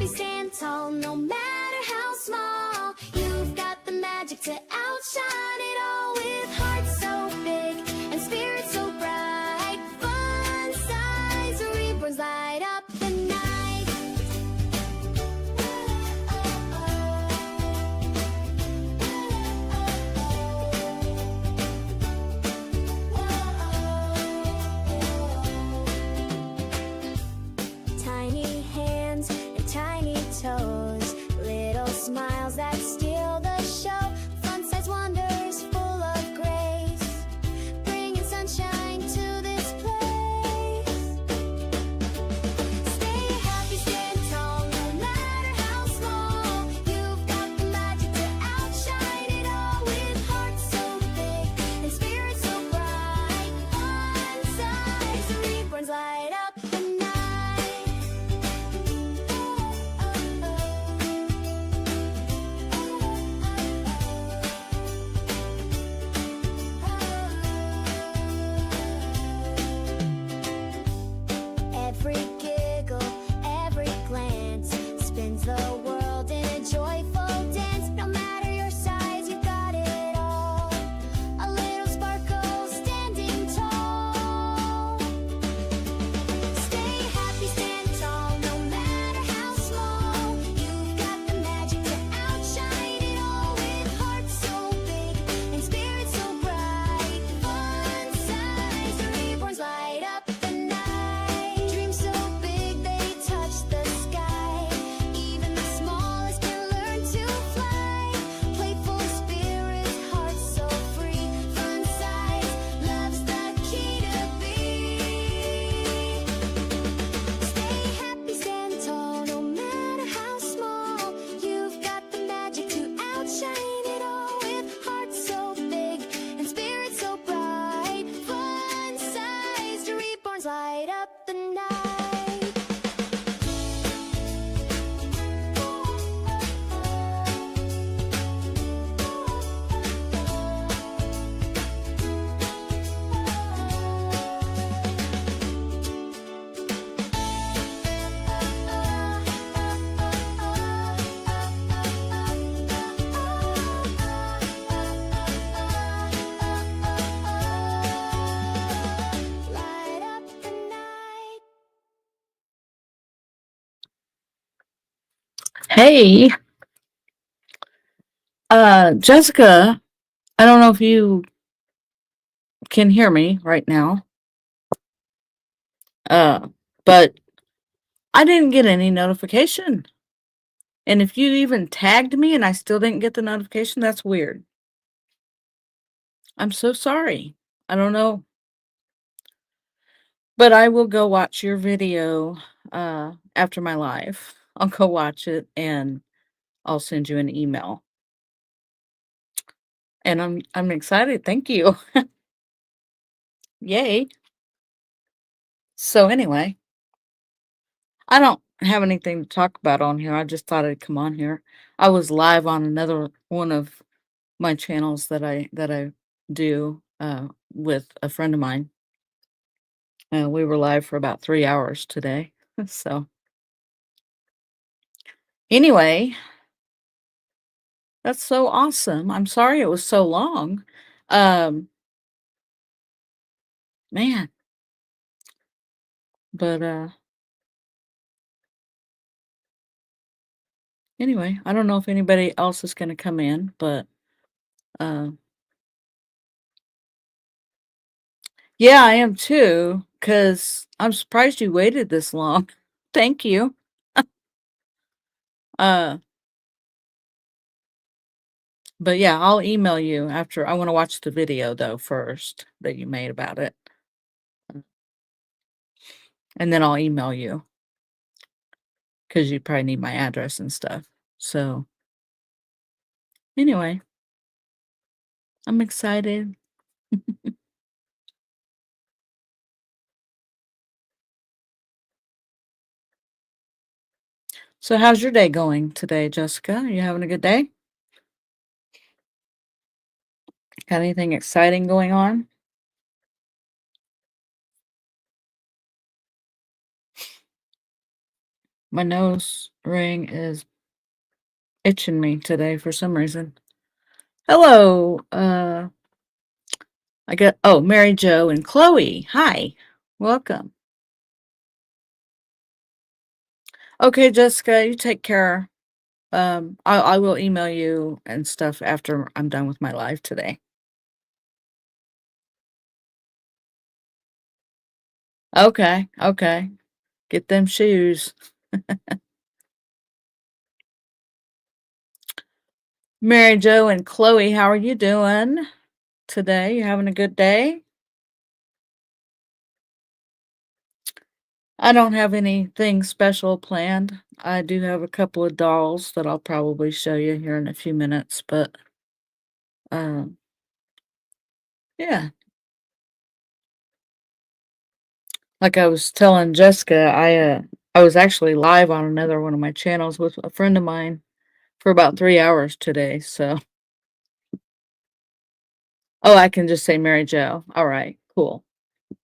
happy, stand tall, no matter how small. You've got the magic to outshine it all with hearts so big and spirits so bright. Fun size reborns light up the night. Tiny hands and tiny toes, little smiles that steal the show. Fun-size wonders full of grace, bringing sunshine to this place. Stay happy, stand tall, no matter how small. You've got the magic to outshine it all with hearts so big and spirits so bright. Fun-size reborns light up the night. Every giggle, every glance spins the world in a joyful dance. No matter your size, you've got it all. A little sparkle standing tall. Stay happy, stand tall, no matter how small. You've got the magic to outshine it all with hearts so big and spirits so bright. Fun size reborns light up the night. Dreams so big they touch the sky. Even the smallest can learn to fly. Playful spirits, hearts so free. Fun size, love's the key to be. Stay happy, stand tall, no matter how small. You've got the magic to outshine it all with hearts so big and spirits so bright. Fun-sized reborns light up the night. Light up the night. Hey, Jessica, I don't know if you can hear me right now, but I didn't get any notification. And if you even tagged me and I still didn't get the notification, that's weird. I'm so sorry. I don't know. But I will go watch your video after my live. I'll go watch it and I'll send you an email. And I'm excited. Thank you. Yay. So anyway, I don't have anything to talk about on here. I just thought I'd come on here. I was live on another one of my channels that I do with a friend of mine. We were live for about 3 hours today. So anyway, that's so awesome. I'm sorry it was so long. Man. But anyway, I don't know if anybody else is gonna come in, but yeah, I am too, because I'm surprised you waited this long. Thank you. Uh, but yeah, I'll email you after. I wanna watch the video though first that you made about it. And then I'll email you because you probably need my address and stuff. So anyway, I'm excited. So how's your day going today, Jessica? Are you having a good day? Got anything exciting going on? My nose ring is itching me today for some reason. Hello, I got Mary Jo and Chloe. Hi. Welcome. Okay, Jessica, you take care. I will email you and stuff after I'm done with my live today. Okay, okay. Get them shoes. Mary Jo and Chloe, how are you doing today? You having a good day? I don't have anything special planned. I do have a couple of dolls that I'll probably show you here in a few minutes, but um, yeah. Like I was telling Jessica, I was actually live on another one of my channels with a friend of mine for about 3 hours today. So, oh, I can just say Mary Jo. All right, cool.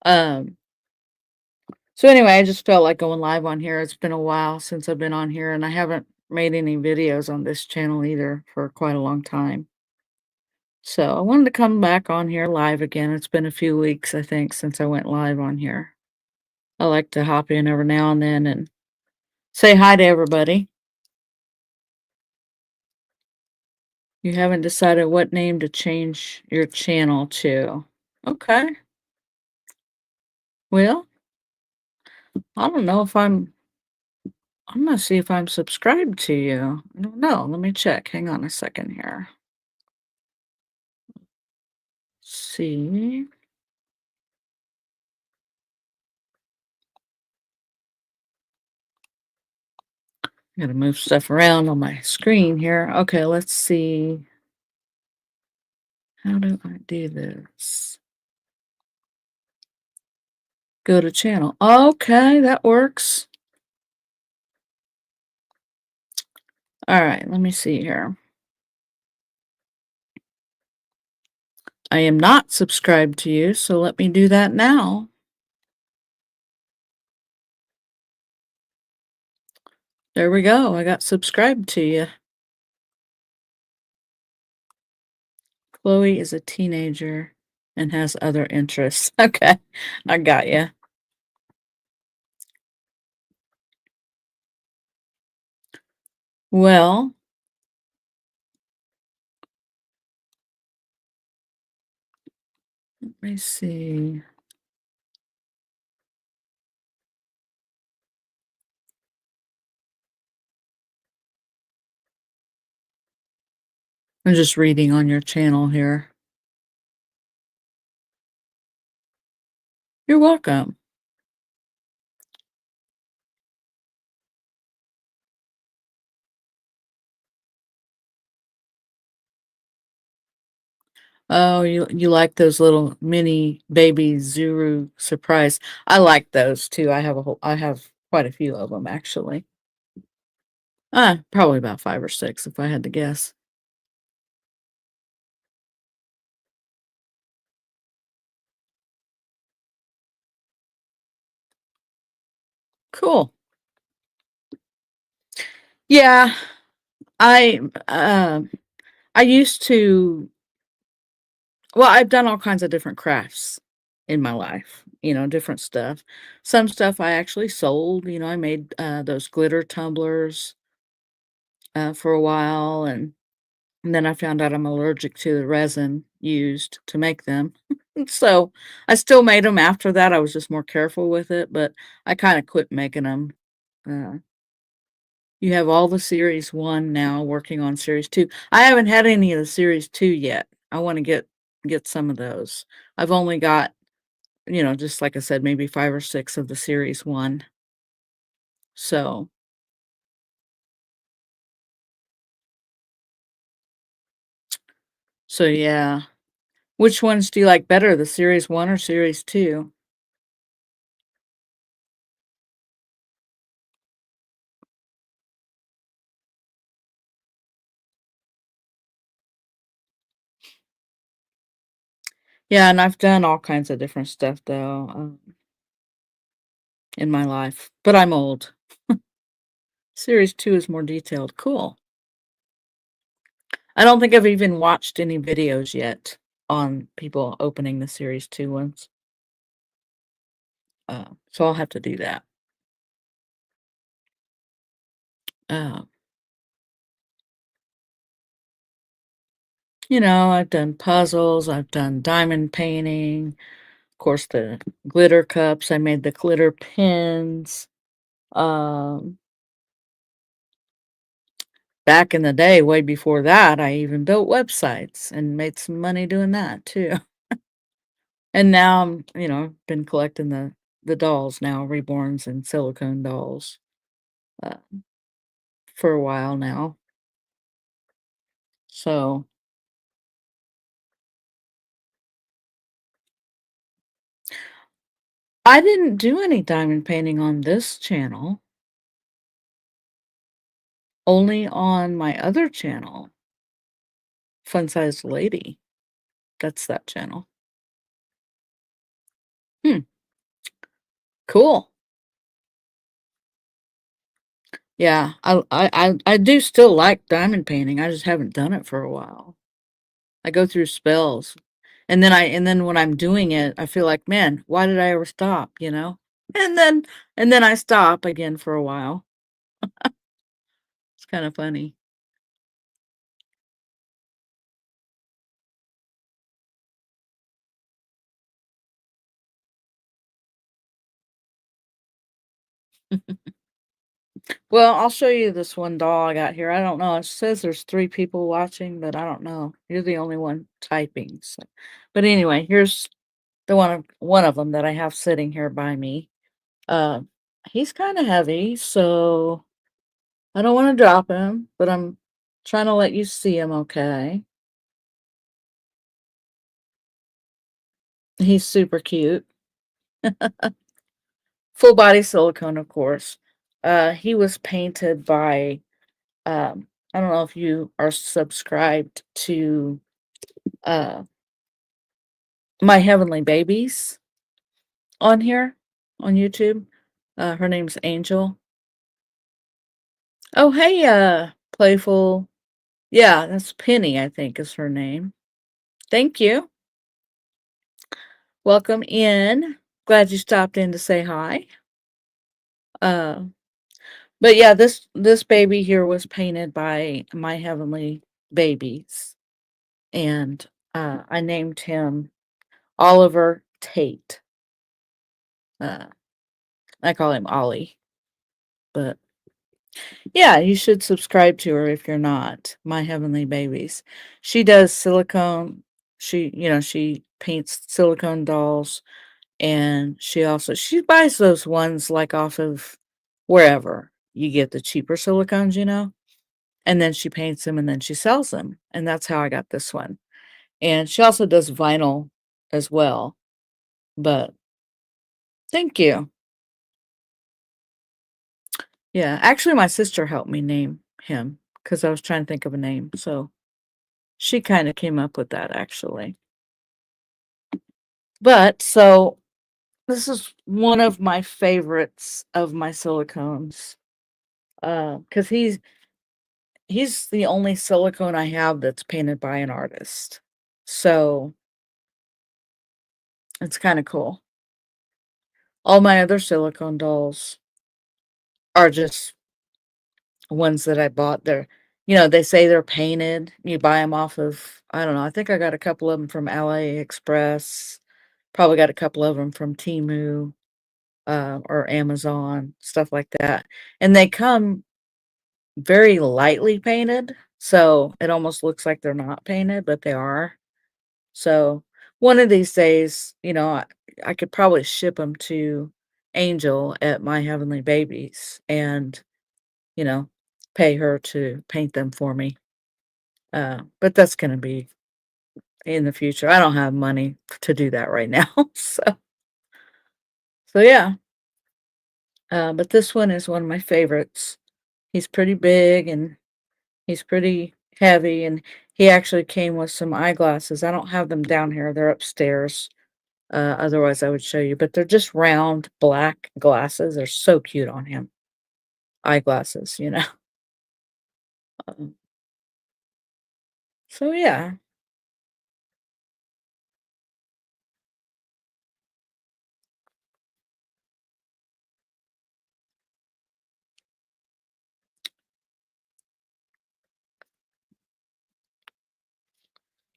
Um, so anyway, I just felt like going live on here. It's been a while since I've been on here, and I haven't made any videos on this channel either for quite a long time. So I wanted to come back on here live again. It's been a few weeks, I think, since I went live on here. I like to hop in every now and then and say hi to everybody. You haven't decided what name to change your channel to. Okay. Well, I don't know if I'm gonna see if I'm subscribed to you. I don't know. Let me check. Hang on a second here. See. Gotta move stuff around on my screen here. Okay, let's see. How do I do this? Go to channel. Okay, that works. All right, let me see here. I am not subscribed to you, so let me do that now. There we go. I got subscribed to you. Chloe is a teenager and has other interests. Okay, I got you. Well, let me see. I'm just reading on your channel here. You're welcome. Oh, you like those little mini baby Zuru surprise. I like those too. I have quite a few of them actually. Probably about 5 or 6 if I had to guess. Cool. Yeah, I um I used to well, I've done all kinds of different crafts in my life, different stuff. Some stuff I actually sold, I made those glitter tumblers for a while and then I found out I'm allergic to the resin used to make them. So I still made them after that. I was just more careful with it, but I kind of quit making them. Uh, you have all the series one now working on series two. I haven't had any of the series two yet. I want to get some of those. I've only got, just like I said, maybe 5 or 6 of the series one. So, so yeah. Which ones do you like better, the series one or series two? Yeah, and I've done all kinds of different stuff though, in my life, but I'm old. Series 2 is more detailed. Cool. I don't think I've even watched any videos yet on people opening the Series 2 ones, so I'll have to do that. Uh, I've done puzzles, I've done diamond painting, of course, the glitter cups, I made the glitter pins. Um, Back in the day, way before that, I even built websites and made some money doing that too. And now been collecting the dolls now, reborns and silicone dolls, uh, for a while now. So, I didn't do any diamond painting on this channel, only on my other channel, Fun-Sized Lady. That's that channel. Hmm, cool. Yeah, I do still like diamond painting, I just haven't done it for a while. I go through spells, and then when I'm doing it, I feel like, "Man, why did I ever stop?" You know? And then I stop again for a while. It's kinda funny. Well, I'll show you this one doll I got here. I don't know, it says there's 3 people watching, but I don't know. You're the only one typing, so but anyway, here's the one of them that I have sitting here by me. Uh, he's kinda heavy, so I don't wanna drop him, but I'm trying to let you see him okay. He's super cute. Full body silicone, of course. He was painted by, I don't know if you are subscribed to, uh, My Heavenly Babies on here on YouTube. Her name's Angel. Oh, hey, Playful. Yeah, that's Penny, I think is her name. Thank you. Welcome in. Glad you stopped in to say hi. Uh, but yeah, this baby here was painted by My Heavenly Babies, and I named him Oliver Tate. Uh, I call him Ollie, but yeah, you should subscribe to her if you're not. My Heavenly Babies. She does silicone. She paints silicone dolls, and she buys those ones like off of wherever you get the cheaper silicones, and then she paints them and then she sells them, and that's how I got this one. And she also does vinyl as well. But thank you. Yeah, actually, my sister helped me name him because I was trying to think of a name. So she kind of came up with that actually. But so this is one of my favorites of my silicones because he's the only silicone I have that's painted by an artist. So it's kind of cool. All my other silicone dolls are just ones that I bought. They say they're painted. You buy them off of, I don't know, I think I got a couple of them from LA Express, probably got a couple of them from Temu, or Amazon, stuff like that. And they come very lightly painted, so it almost looks like they're not painted, but they are. So one of these days, I could probably ship them to Angel at My Heavenly Babies and, you know, pay her to paint them for me. But that's gonna be in the future. I don't have money to do that right now. So yeah. But this one is one of my favorites. He's pretty big and he's pretty heavy, and he actually came with some eyeglasses. I don't have them down here. They're upstairs. Otherwise I would show you, but they're just round black glasses. They're so cute on him. eyeglasses, you know? Um, so yeah.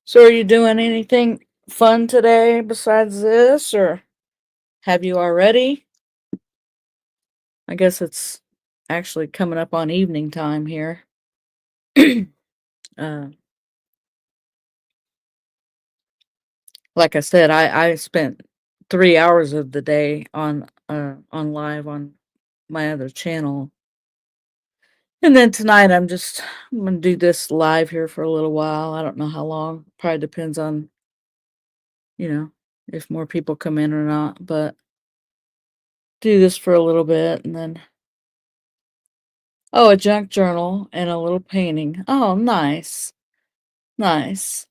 So are you doing anything fun today besides this, or have you already? I guess it's actually coming up on evening time here. Uh, like I said, I spent 3 hours of the day on live on my other channel, and then tonight I'm gonna do this live here for a little while. I don't know how long. Probably depends on, you know, if more people come in or not, but do this for a little bit and then oh, a junk journal and a little painting. Oh, nice. Nice.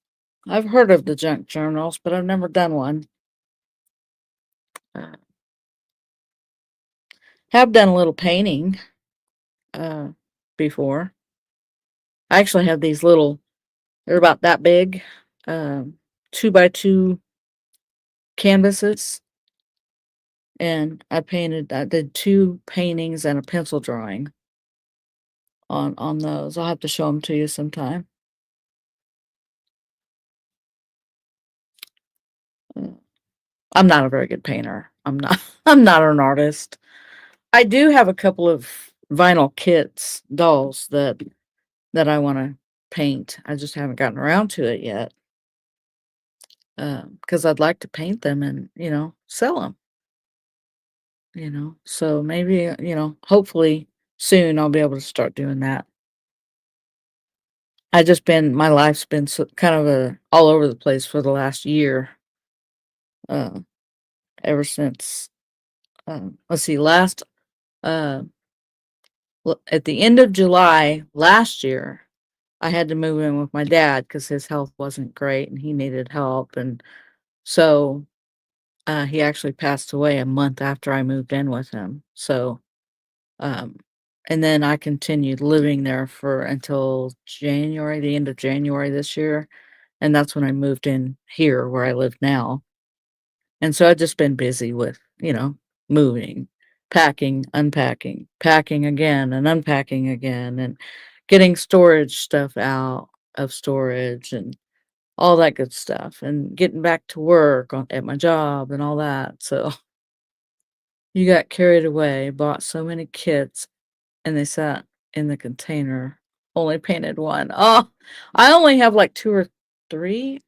I've heard of the junk journals, but I've never done one. Uh, have done a little painting uh before. I actually have these little, they're about that big, um 2 by 2 canvases, and I did 2 paintings and a pencil drawing on those. I'll have to show them to you sometime. Uh, I'm not a very good painter. I'm not I'm not an artist. I do have a couple of vinyl kits, dolls that I wanna paint. I just haven't gotten around to it yet, because 'cause I'd like to paint them and, sell them. So maybe, hopefully soon I'll be able to start doing that. My life's been kind of all over the place for the last year, uh, ever since, let's see, uh, at the end of July last year, I had to move in with my dad because his health wasn't great and he needed help. And so he actually passed away a month after I moved in with him. Um, and then I continued living there for until January, the end of January this year, and that's when I moved in here where I live now. And so I've just been busy with, moving, packing, unpacking, packing again and unpacking again, and getting storage stuff out of storage and all that good stuff, and getting back to work at my job and all that. So you got carried away, bought so many kits, and they sat in the container, only painted one. Oh, I only have like 2 or 3.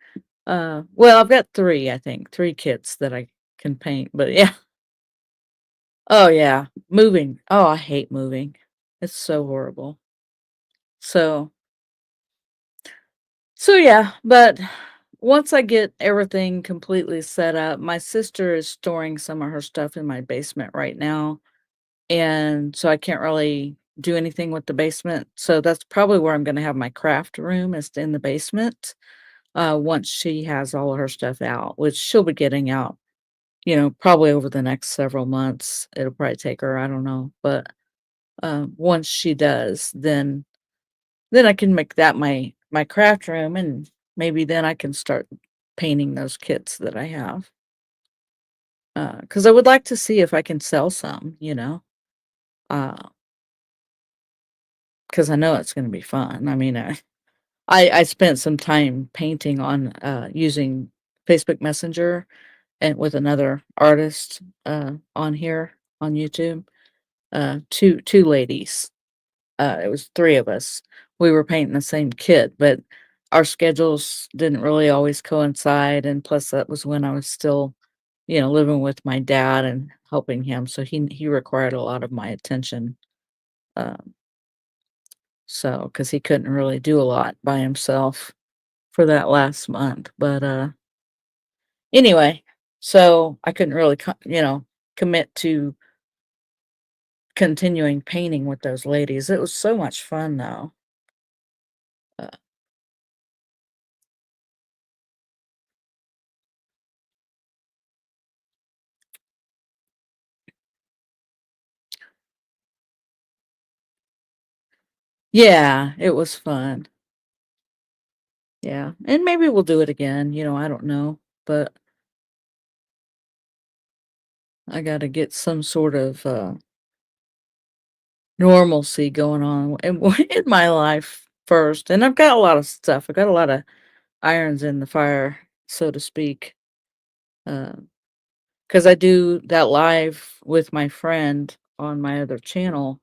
Well, I've got 3, I think, 3 kits that I can paint, but yeah. Oh, yeah. Moving. Oh, I hate moving. It's so horrible. So yeah, but once I get everything completely set up, my sister is storing some of her stuff in my basement right now, and so I can't really do anything with the basement. So that's probably where I'm gonna have my craft room, is in the basement, once she has all of her stuff out, which she'll be getting out, probably over the next several months. It'll probably take her, I don't know, but, once she does, then I can make that my craft room, and maybe then I can start painting those kits that I have. Because I would like to see if I can sell some, uh, because I know it's gonna be fun. I mean, I spent some time painting using Facebook Messenger and with another artist, on here on YouTube, 2 ladies. It was 3 of us. We were painting the same kit, but our schedules didn't really always coincide, and plus that was when I was still, living with my dad and helping him, so he required a lot of my attention, um, so because he couldn't really do a lot by himself for that last month, but, anyway, so I couldn't really commit to continuing painting with those ladies. It was so much fun, though. Uh, Yeah, it was fun. Yeah, and maybe we'll do it again, I don't know, but I gotta get some sort of, normalcy going on in in my life first, and I've got a lot of stuff. I got a lot of irons in the fire, so to speak, because I do that live with my friend on my other channel.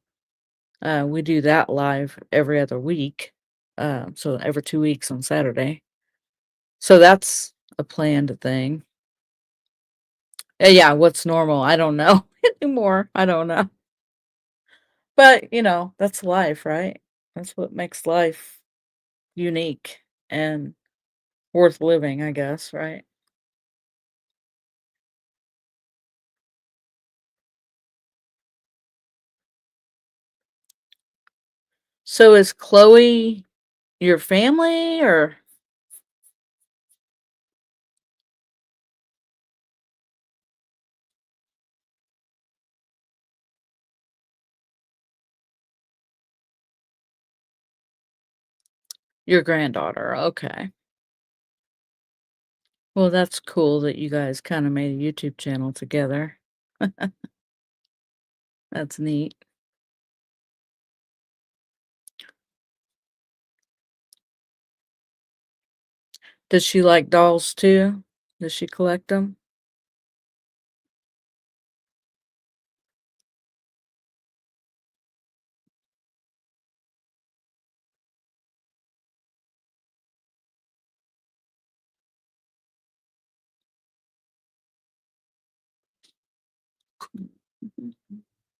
We do that live every other week, so every 2 weeks on Saturday. So that's a planned thing. Yeah, what's normal? I don't know anymore. I don't know. But, that's life, right? That's what makes life unique and worth living, I guess, right? So is Chloe your family or your granddaughter? Okay. Well, that's cool that you guys kinda made a YouTube channel together. That's neat. Does she like dolls too? Does she collect them?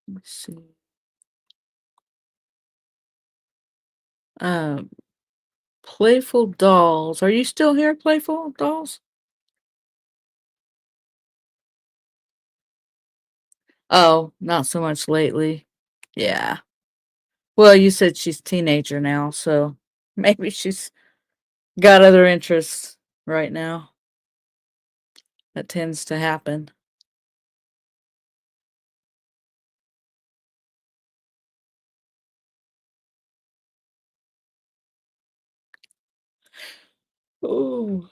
Let's see. Um, Playful Dolls. Are you still here, Playful Dolls? Oh, not so much lately. Yeah. Well, you said she's teenager now, so maybe she's got other interests right now. That tends to happen. Oh.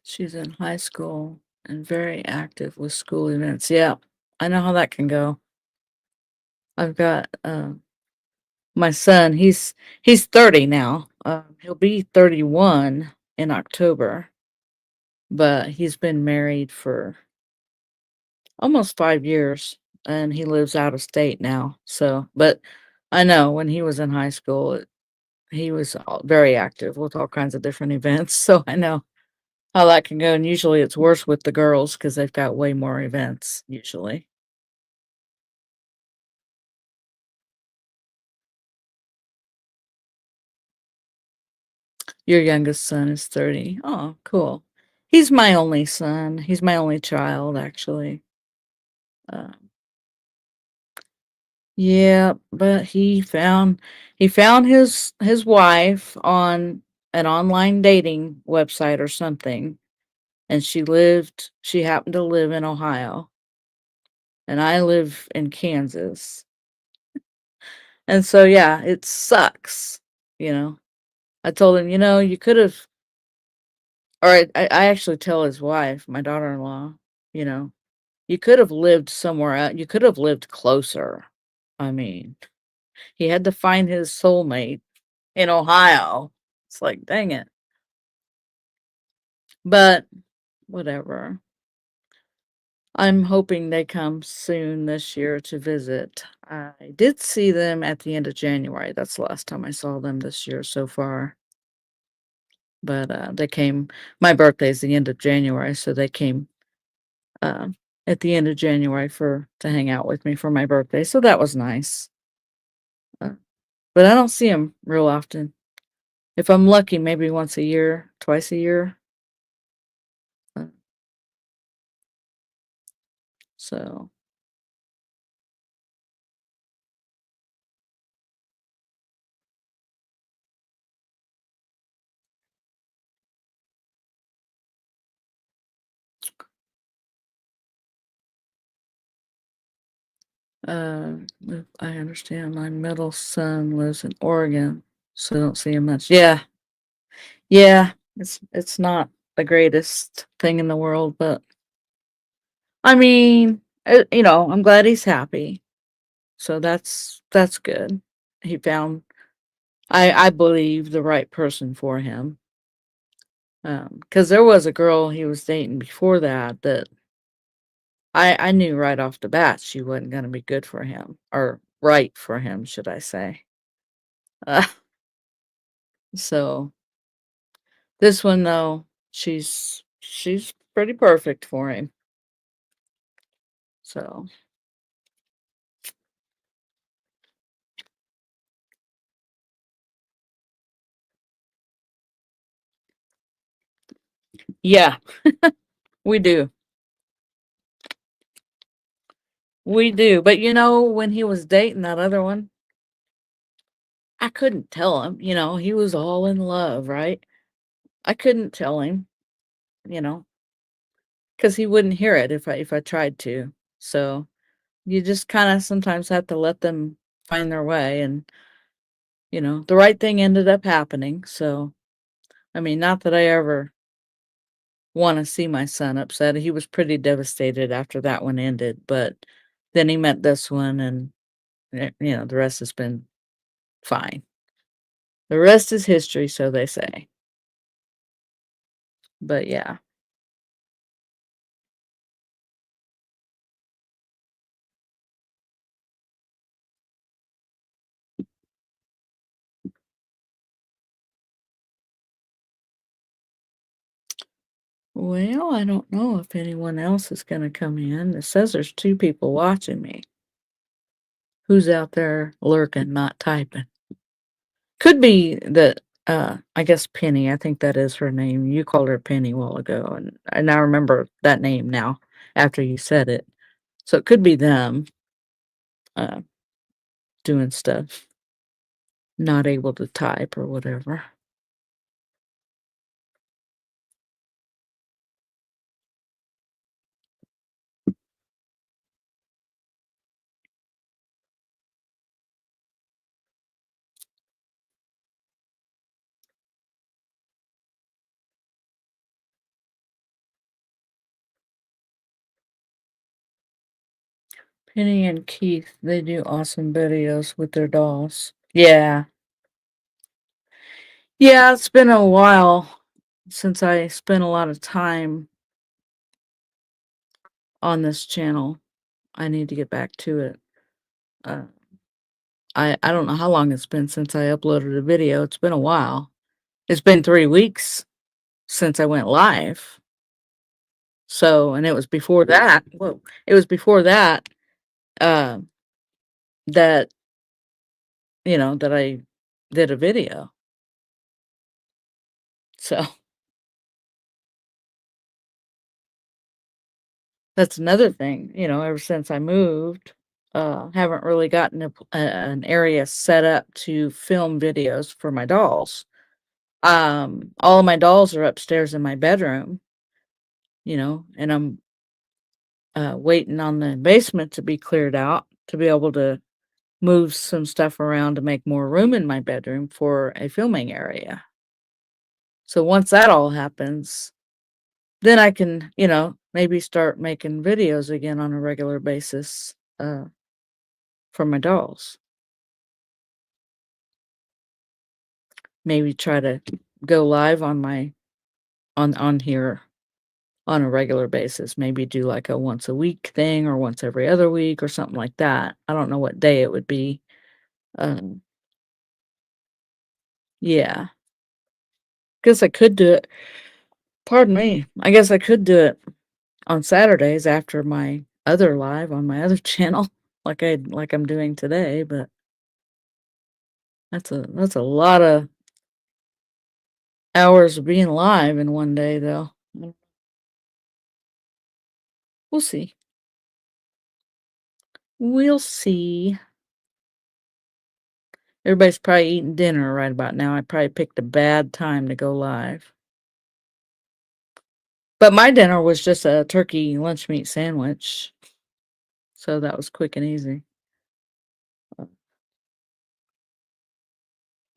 She's in high school and very active with school events. Yeah, I know how that can go. I've got my son. He's 30 now. He'll be 31 in October, but he's been married for almost 5 years, and he lives out of state now. So, but I know when he was in high school, he was very active with all kinds of different events. So I know how that can go, and usually it's worse with the girls because 'cause they've got way more events usually. Your youngest son is 30. Oh, cool. He's my only son. He's my only child, actually. Uh, yeah, but he found his wife on an online dating website or something, and she happened to live in Ohio, and I live in Kansas. And so, yeah, it sucks, you know? I told him, you could've or I actually tell his wife, my daughter-in-law, you know, "You could have lived somewhere el you could have lived closer." I mean, he had to find his soulmate in Ohio. It's like, dang it. But whatever. I'm hoping they come soon this year to visit. I did see them at the end of January. That's the last time I saw them this year so far. But, they came my birthday's the end of January, so they came, at the end of January to hang out with me for my birthday, so that was nice. Uh, but I don't see them real often. If I'm lucky, maybe once a year, twice a year. Uh, so If I understand, my middle son lives in Oregon, so don't see him much. Yeah, yeah, it's not the greatest thing in the world, but I mean, I'm glad he's happy. So that's good. He found, I believe, the right person for him. Because there was a girl he was dating before that that I knew right off the bat she wasn't gonna be good for him, or right for him, should I say. Uh, so this one though, she's pretty perfect for him. So yeah, we do. We do. But when he was dating that other one, I couldn't tell him, he was all in love, right? I couldn't tell him, you know, because he wouldn't hear it if I tried to. So you just kind of sometimes have to let them find their way, and the right thing ended up happening. So I mean, not that I ever want to see my son upset. He was pretty devastated after that one ended, but then he met this one, and the rest has been fine. The rest is history, so they say. But yeah. Well, I don't know if anyone else is gonna come in. It says there's 2 people watching me. Who's out there lurking, not typing? Could be that, I guess Penny, I think that is her name. You called her Penny a while ago, and I remember that name now after you said it. So it could be them, uh, doing stuff, not able to type or whatever. Penny and Keith, they do awesome videos with their dolls. Yeah. Yeah, it's been a while since I spent a lot of time on this channel. I need to get back to it. Uh, I don't know how long it's been since I uploaded a video. It's been a while. It's been 3 weeks since I went live. So, and it was before that. Whoa, it was before that, uh, that that I did a video. So that's another thing. Ever since I moved, haven't really gotten an area set up to film videos for my dolls. All of my dolls are upstairs in my bedroom, and I'm waiting on the basement to be cleared out to be able to move some stuff around to make more room in my bedroom for a filming area. So once that all happens, then I can, maybe start making videos again on a regular basis, for my dolls. Maybe try to go live on here on a regular basis. Maybe do like a once a week thing or once every other week or something like that. I don't know what day it would be. Um, yeah. Guess I could do it. Pardon me. I guess I could do it on Saturdays after my other live on my other channel, like I'm doing today, but that's a lot of hours of being live in one day though. We'll see. We'll see. Everybody's probably eating dinner right about now. I probably picked a bad time to go live. But my dinner was just a turkey lunch meat sandwich. So that was quick and easy.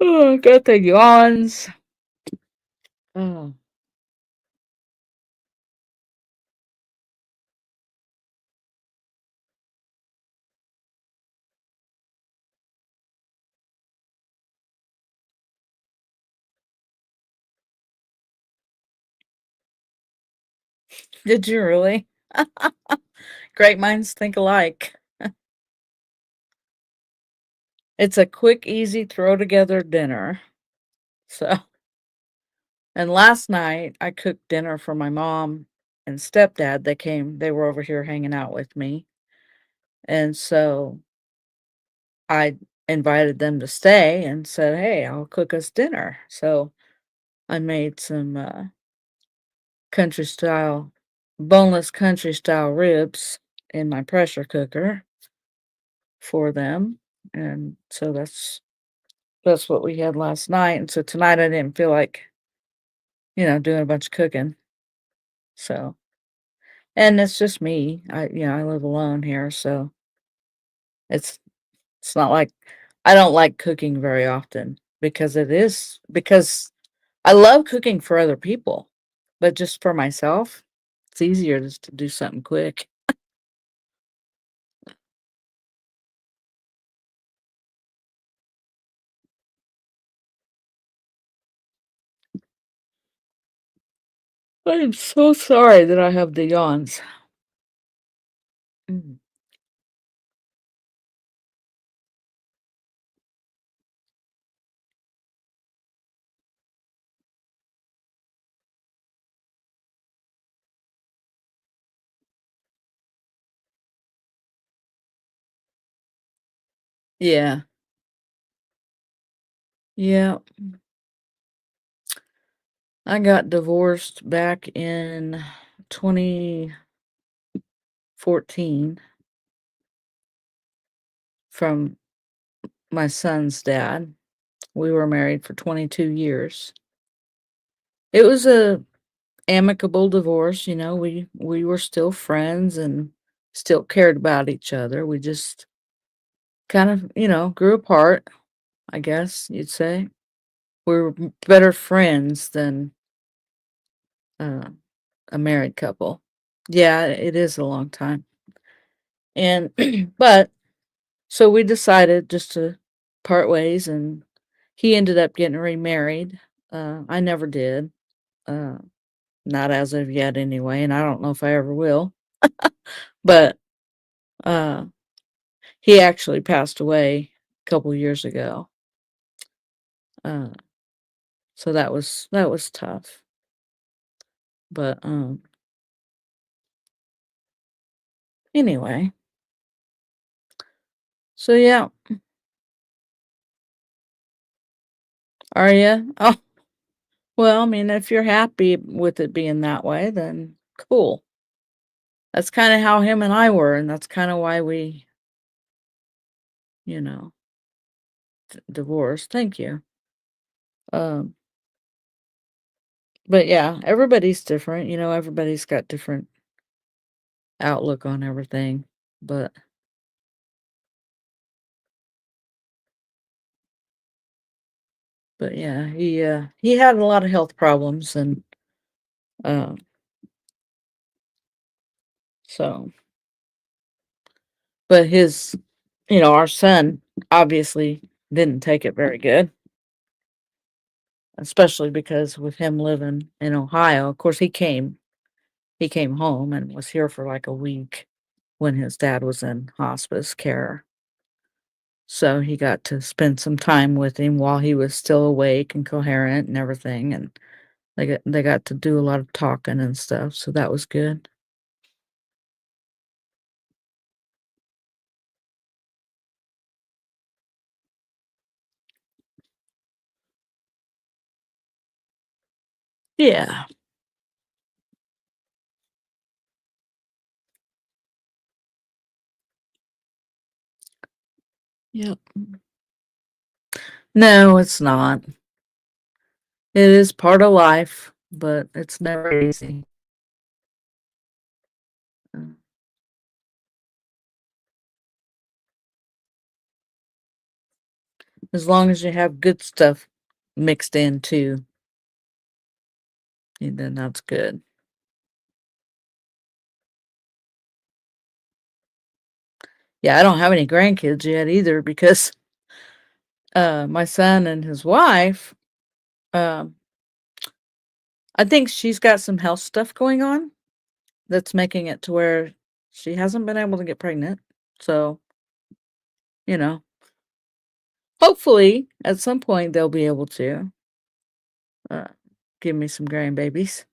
Oh, got the yawns. Oh, did you really? Great minds think alike. It's a quick, easy throw together dinner. So, and last night I cooked dinner for my mom and stepdad. They were over here hanging out with me. And so I invited them to stay and said, "Hey, I'll cook us dinner." So I made some country style, boneless country style ribs in my pressure cooker for them. And so that's what we had last night. And so tonight I didn't feel like, doing a bunch of cooking. So, and it's just me. I live alone here, so it's it's not like I don't like cooking very often because I love cooking for other people, but just for myself, it's easier just to do something quick. I am so sorry that I have the yawns. Mm. Yeah. Yeah. I got divorced back in 2014 from my son's dad. We were married for 22 years. It was a amicable divorce, we were still friends and still cared about each other. We just kind of, grew apart, I guess you'd say. We were better friends than uh, a married couple. Yeah, it is a long time. And but so we decided just to part ways, and he ended up getting remarried. I never did. Uh, not as of yet anyway, and I don't know if I ever will. But uh he actually passed away a couple years ago. Uh so that was tough. But anyway. So yeah, are you? Oh, well, I mean, if you're happy with it being that way, then cool. That's kind of how him and I were, and that's kind of why we, you know, divorced. Thank you. Um but yeah, everybody's different, everybody's got different outlook on everything. But yeah, he had a lot of health problems, and uh, so but our son obviously didn't take it very good, especially because with him living in Ohio, of course he came home and was here for like a week when his dad was in hospice care. So he got to spend some time with him while he was still awake and coherent and everything, and they got to do a lot of talking and stuff, so that was good. Yeah. Yep. No, it's not. It is part of life, but it's never easy. Uh, As long as you have good stuff mixed in too, and then that's good. Yeah, I don't have any grandkids yet either because, my son and his wife, um, I think she's got some health stuff going on that's making it to where she hasn't been able to get pregnant. So, you know, hopefully at some point they'll be able to, uh, give me some grandbabies.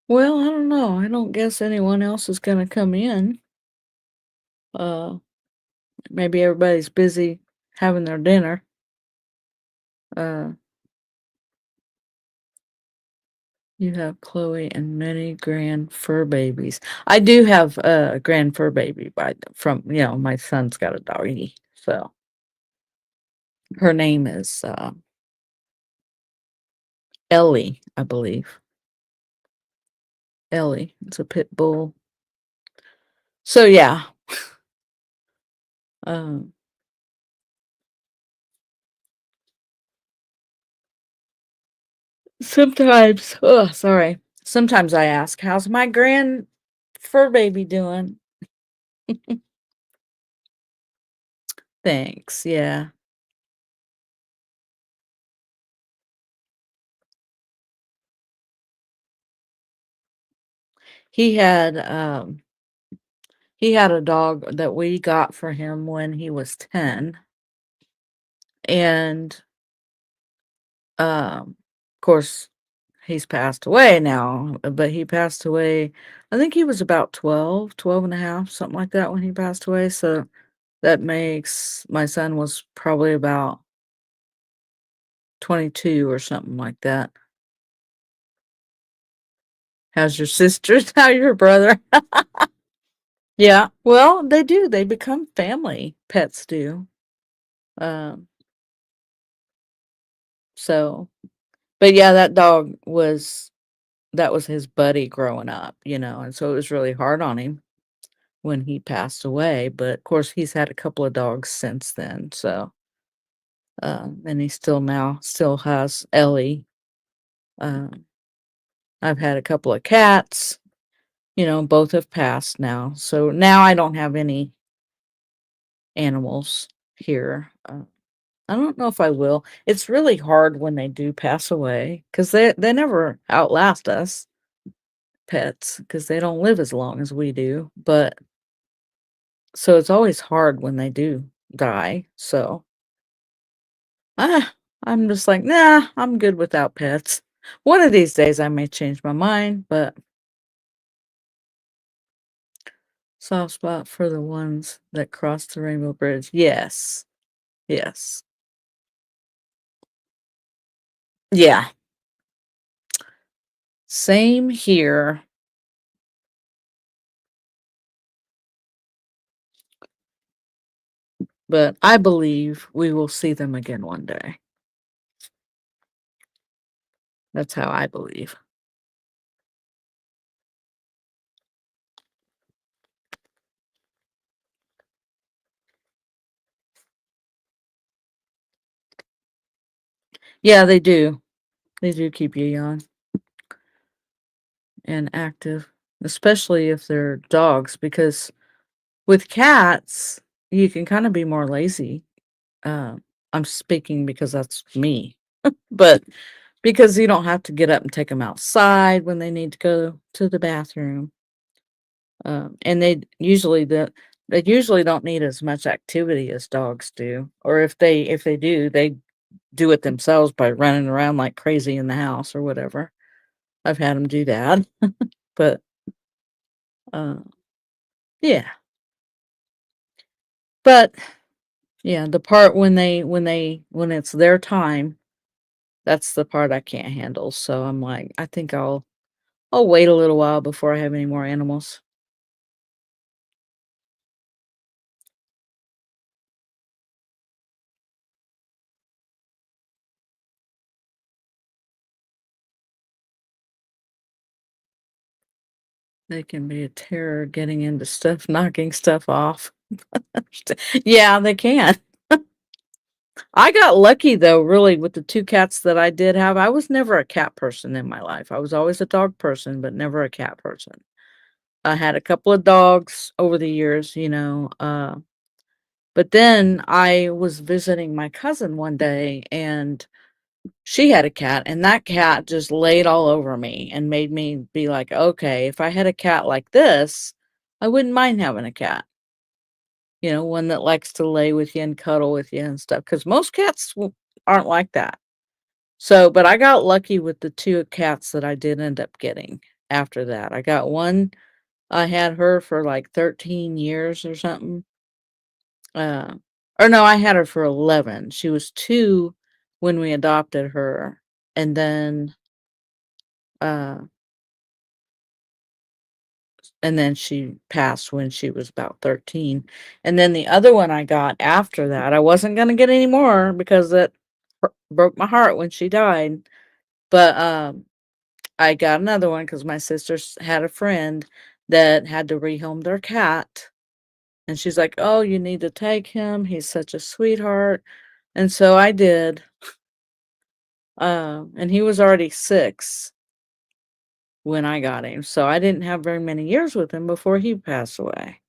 Well, I don't know. I don't guess anyone else is gonna come in. Uh, Maybe everybody's busy having their dinner. Uh, you have Chloe and many grand fur babies. I do have a grand fur baby from, my son's got a doggy. So her name is Ellie, I believe. Ellie. It's a pit bull. So yeah. Um, Sometimes, oh, sorry. Sometimes I ask, how's my grand fur baby doing? Thanks. Yeah. He had um he had a dog that we got for him when he was 10. And of course he's passed away now, but he passed away, I think he was about 12, 12 and a half, something like that when he passed away. So that makes my son was probably about 22 or something like that. How's your sisters? How your brother? Yeah. Well, they do. They become family. Pets do. Um, so, but yeah, that was his buddy growing up, and so it was really hard on him when he passed away. But of course, he's had a couple of dogs since then. So, and he still has Ellie. Um, I've had a couple of cats, both have passed now. So now I don't have any animals here. I don't know if I will. It's really hard when they do pass away because they never outlast us pets because they don't live as long as we do. But so it's always hard when they do die. So I'm just like, nah, I'm good without pets. One of these days I may change my mind, but soft spot for the ones that cross the rainbow bridge. Yes. Yes. Yeah. Same here. But I believe we will see them again one day. That's how I believe. Yeah, they do. They do keep you young and active, especially if they're dogs, because with cats, you can kind of be more lazy. Uh, I'm speaking because that's me, but because you don't have to get up and take them outside when they need to go to the bathroom. And they usually don't need as much activity as dogs do, or if they do, they do it themselves by running around like crazy in the house or whatever. I've had them do that, but uh, yeah. But yeah, the part when it's their time, that's the part I can't handle. So I'm like, I think I'll wait a little while before I have any more animals. They can be a terror getting into stuff, knocking stuff off. Yeah, they can. I got lucky though, really, with the 2 cats that I did have. I was never a cat person in my life. I was always a dog person, but never a cat person. I had a couple of dogs over the years, but then I was visiting my cousin one day, and she had a cat, and that cat just laid all over me and made me be like, "Okay, if I had a cat like this, I wouldn't mind having a cat." One that likes to lay with you and cuddle with you and stuff. Because most cats aren't like that. So, but I got lucky with the 2 cats that I did end up getting after that. I got one, I had her for like 13 years or something. Uh, or no, I had her for 11. She was 2 when we adopted her. And then, uh, and then she passed when she was about 13. And then the other one I got after that, I wasn't gonna get any more because that broke my heart when she died. But, I got another one because my sister had a friend that had to rehome their cat. And she's like, "Oh, you need to take him. He's such a sweetheart." And so I did. And he was already 6 when I got him. So I didn't have very many years with him before he passed away.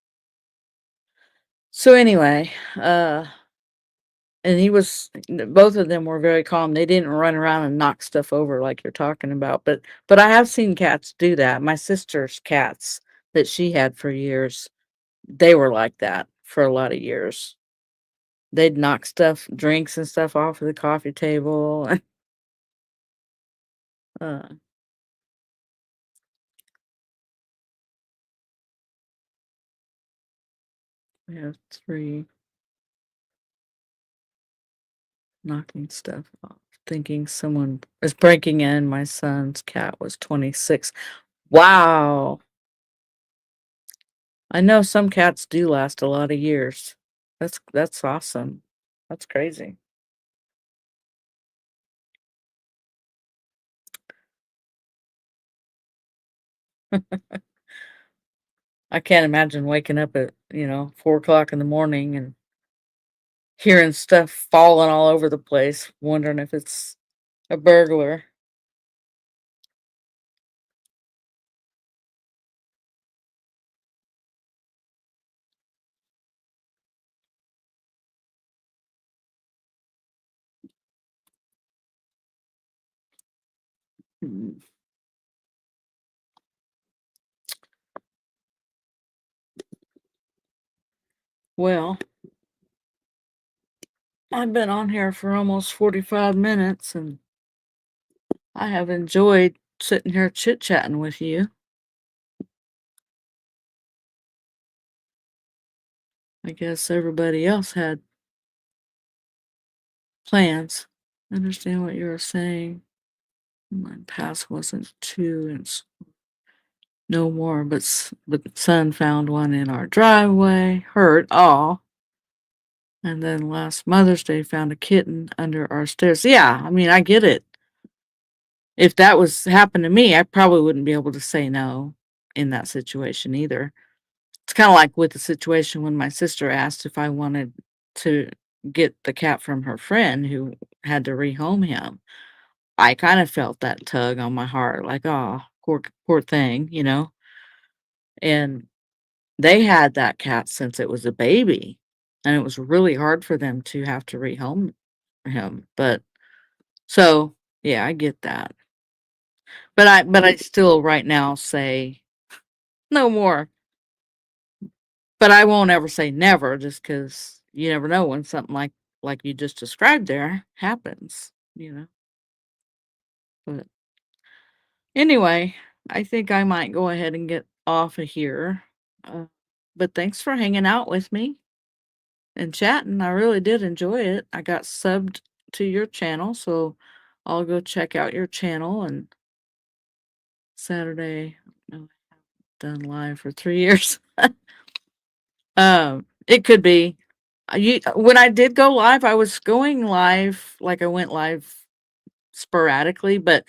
So anyway, and he was both of them were very calm. They didn't run around and knock stuff over like you're talking about, but I have seen cats do that. My sister's cats that she had for years, they were like that for a lot of years. They'd knock stuff, drinks and stuff off of the coffee table. uh, we have 3 knocking stuff off. Thinking someone is breaking in. My son's cat was 26. Wow. I know some cats do last a lot of years. That's awesome. That's crazy. I can't imagine waking up at, 4 o'clock in the morning and hearing stuff falling all over the place, wondering if it's a burglar. Mm. Well, I've been on here for almost 45 minutes and I have enjoyed sitting here chit-chatting with you. I guess everybody else had plans. I understand what you were saying. My past wasn't too, and no more, but the son found one in our driveway, hurt, aw. And then last Mother's Day found a kitten under our stairs. Yeah, I mean, I get it. If that was happened to me, I probably wouldn't be able to say no in that situation either. It's kind of like with the situation when my sister asked if I wanted to get the cat from her friend who had to rehome him. I kind of felt that tug on my heart, like, oh, poor thing. And they had that cat since it was a baby, and it was really hard for them to have to rehome him. But so yeah, I get that. But I still right now say no more. But I won't ever say never just because you never know when something like you just described there happens. But anyway, I think I might go ahead and get off of here. Uh, but thanks for hanging out with me and chatting. I really did enjoy it. I got subbed to your channel, so I'll go check out your channel and Saturday. No, I haven't done live for 3 years. It could be. When I did go live, I was going live, like I went live sporadically, but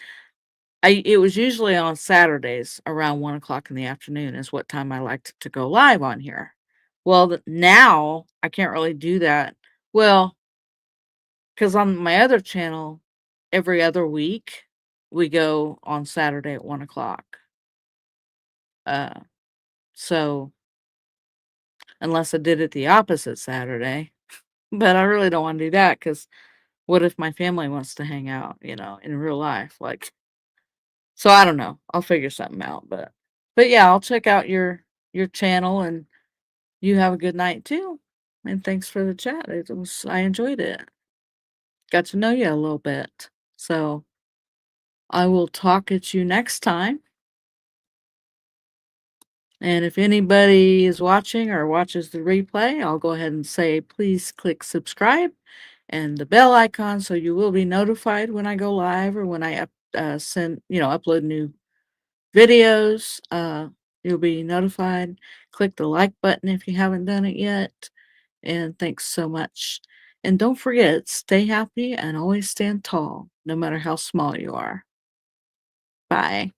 it was usually on Saturdays around 1 o'clock in the afternoon is what time I liked to go live on here. Well, now I can't really do that. Well, because on my other channel, every other week, we go on Saturday at 1 o'clock. Uh, so unless I did it the opposite Saturday, but I really don't want to do that because what if my family wants to hang out, in real life? Like, so I don't know. I'll figure something out, but yeah, I'll check out your channel and you have a good night too. And thanks for the chat. I enjoyed it. Got to know you a little bit. So I will talk at you next time. And if anybody is watching or watches the replay, I'll go ahead and say please click subscribe and the bell icon so you will be notified when I go live or when I upload new videos. You'll be notified. Click the like button if you haven't done it yet. And thanks so much. And don't forget, stay happy and always stand tall, no matter how small you are. Bye.